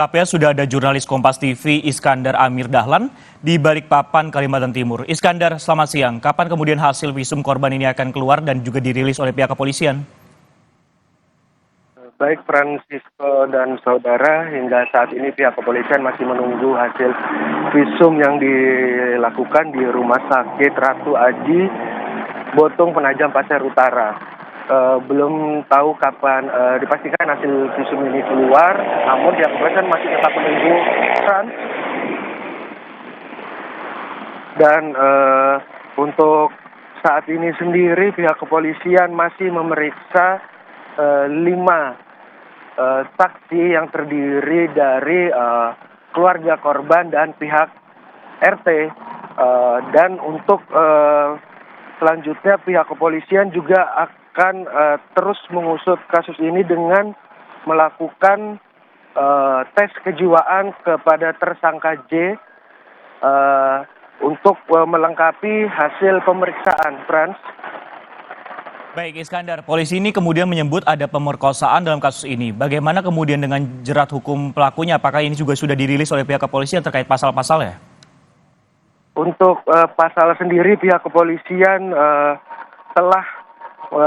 KPA sudah ada jurnalis Kompas TV Iskandar Amir Dahlan di Balikpapan, Kalimantan Timur. Iskandar, selamat siang. Kapan kemudian hasil visum korban ini akan keluar dan juga dirilis oleh pihak kepolisian? Baik Francisco dan saudara, hingga saat ini pihak kepolisian masih menunggu hasil visum yang dilakukan di Rumah Sakit Ratu Aji, Botung Penajam Pasir Utara. Belum tahu kapan dipastikan hasil visum ini keluar, namun pihak kepolisian masih tetap menunggu dan untuk saat ini sendiri pihak kepolisian masih memeriksa 5 saksi yang terdiri dari keluarga korban dan pihak RT, dan untuk selanjutnya pihak kepolisian juga akan terus mengusut kasus ini dengan melakukan tes kejiwaan kepada tersangka J untuk melengkapi hasil pemeriksaan, Frans. Baik Iskandar, polisi ini kemudian menyebut ada pemerkosaan dalam kasus ini. Bagaimana kemudian dengan jerat hukum pelakunya? Apakah ini juga sudah dirilis oleh pihak kepolisian terkait pasal-pasalnya? Untuk pasal sendiri pihak kepolisian telah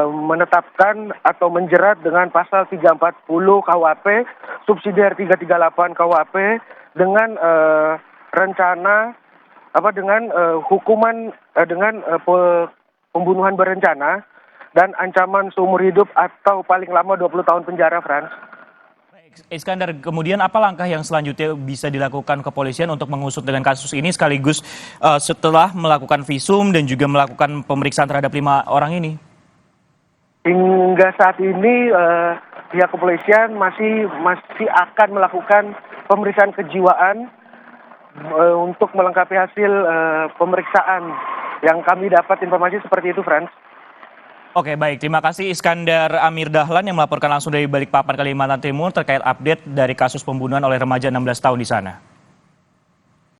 menetapkan atau menjerat dengan pasal 340 KUHP, subsidiar 338 KUHP dengan rencana dengan hukuman dengan pembunuhan berencana dan ancaman seumur hidup atau paling lama 20 tahun penjara, Frans. Iskandar, kemudian apa langkah yang selanjutnya bisa dilakukan kepolisian untuk mengusut dengan kasus ini sekaligus setelah melakukan visum dan juga melakukan pemeriksaan terhadap 5 orang ini? Hingga saat ini pihak kepolisian masih akan melakukan pemeriksaan kejiwaan untuk melengkapi hasil pemeriksaan. Yang kami dapat informasi seperti itu, Frans. Oke, baik. Terima kasih Iskandar Amir Dahlan yang melaporkan langsung dari Balikpapan, Kalimantan Timur terkait update dari kasus pembunuhan oleh remaja 16 tahun di sana.